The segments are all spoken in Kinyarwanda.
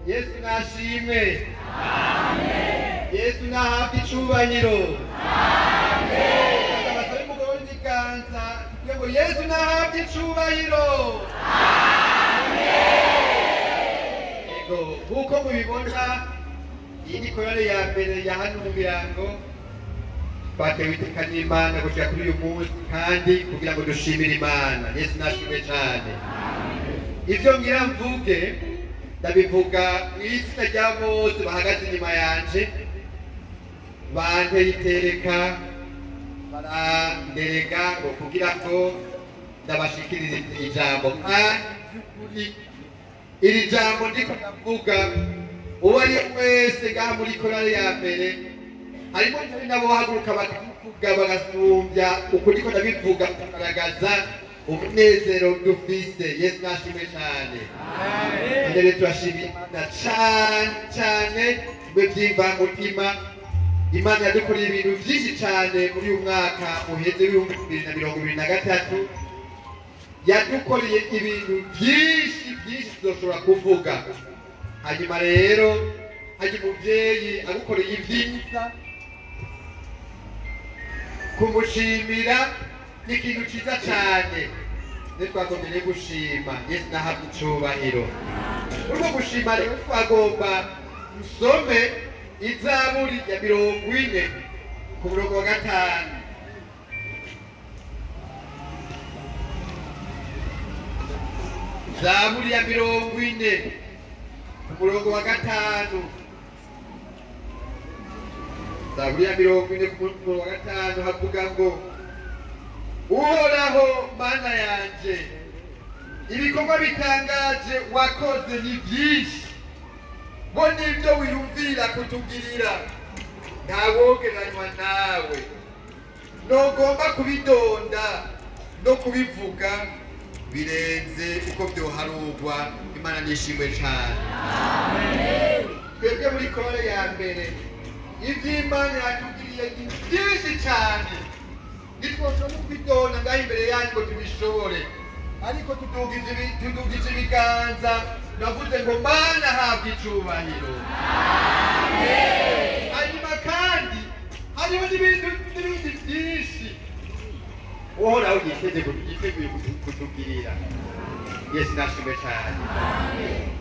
Yesu nashimwe. Yesu nahabwe icubahiro. Abasore mugabo n'iganza ngo Yesu nahabwe icubahiro. Ego nkuko mubibona iyi ni korale ya mbere ya hano mu Mirango twatewe iteka n'Imana gushika kuri uyu munsi kandi kugira ngo dushimire Imana. Yesu nashimwe cyane. Ivyo ngira mvuge ndabivuga mw'izina rya bose bahagaze inyuma yanje banteye iteka baranderega ngo kugira ngo ndabashikirize ijambo kandi iri jambo ndiko ndavuga uwo ari wese ngaha muri korale ya mbere harimo nabo bahaguruka bakavuga bagasumbya uko ndiko ndabivuga kugaragaza umunezero dufise. Yesu nashimwe cyane. Mbere turashimira Imana cyane twe by'imvamutima. Imana yadukoreye ibintu byinshi cyane muri uyu mwaka uheze w'ibihumbi 2023. Yadukoreye ibintu byinshi tuzoshobora kuvuga. Hanyuma rero haje umuvyeyi agukoreye ibyiza kumushimira ni ikintu cyiza cyane. Twagombye gushima. Yesu nahabwe icubahiro. Urwo gushima rero twagomba usome Izaburi ya 40 ku murongo wa 5. Zaburi ya 40 ku murongo wa 5. Zaburi ya 40 ku murongo wa 5 havuga ngo Uhoraho Mana yanje, ibikorwa bitangaje wakoze ni byinshi, ngo nibyo wiyumvira kutugirira ntawogeranywa nawe. Ntugomba kubidonda no kubivuga birenze uko byoharugwa. Imana nishimwe cyane. Twebwe muri korale ya mbere iby'Imana yatugiriye ni byinshi cyane. Nitwoshobora no kubidonda ngaho imbere yanyu ngo tubishobore, ariko tudugije ibiganza navuze ngo Mana habwe icubahiro. Hanyuma kandi hariho n'ibindi byinshi uhoraho yiteguye kutugirira. Yesu nashimwe cyane.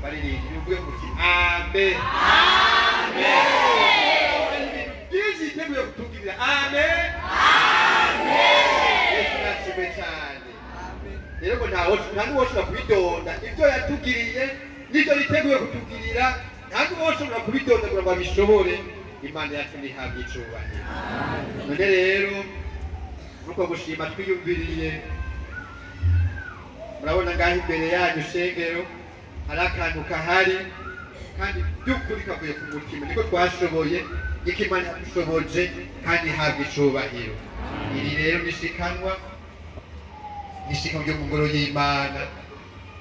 Baririmba uvuge muti amen. Byinshi yiteguye kutugirira. Amen. Yesu nashimwe cyane. Rero ngo nta n'uwoshobora kubidonda ibyo yatugiriye n'ibyo yiteguye kutugirira. Nta n'uwoshobora kubidonda kugira ngo abishobore. Imana yacu ntihabwe icubahiro. None rero nuko gushima twiyumviriye. Murabona ngaho imbere yanyu shengero hari akantu kahari kandi by'ukuri kavuye ku mutima. Niko twashoboye, niko Imana yadushoboje kandi ihabwe icubahiro. Iri rero nishikanwa ryo mu ngoro y'Imana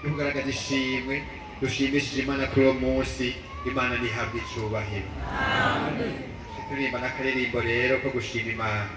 yo kugaragaza ishimwe dushimishije Imana kuri uwo munsi. Imana ntihabwe icubahiro. Turirimba n'akaririmbo rero ko gushima Imana.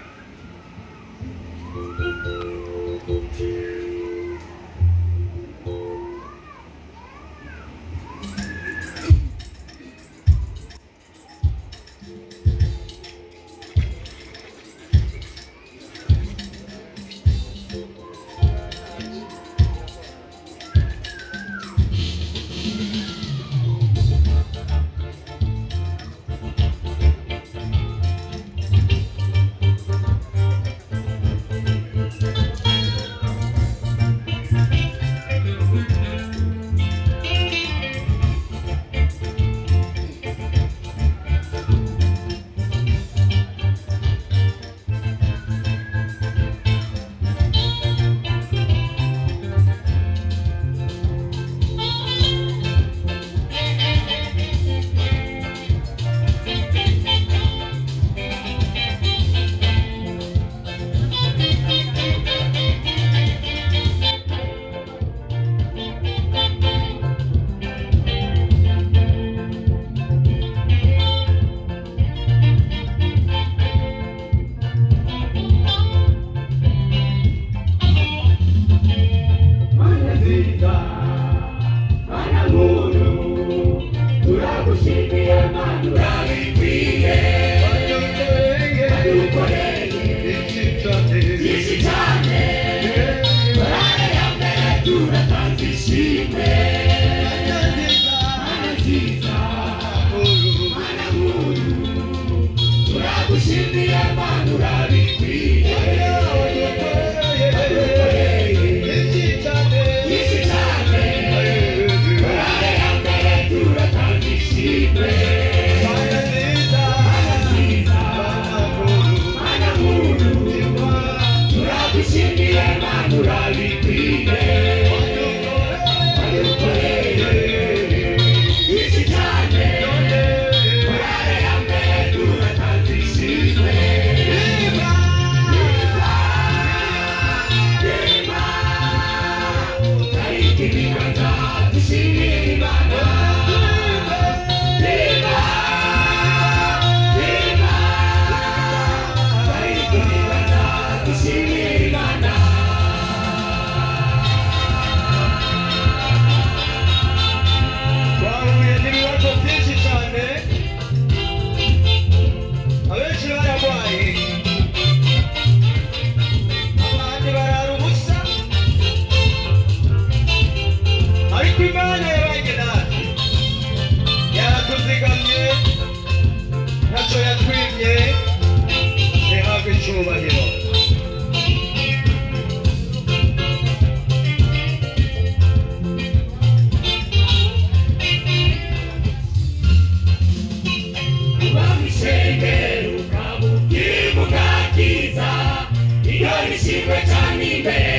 amashimwe cyane imbere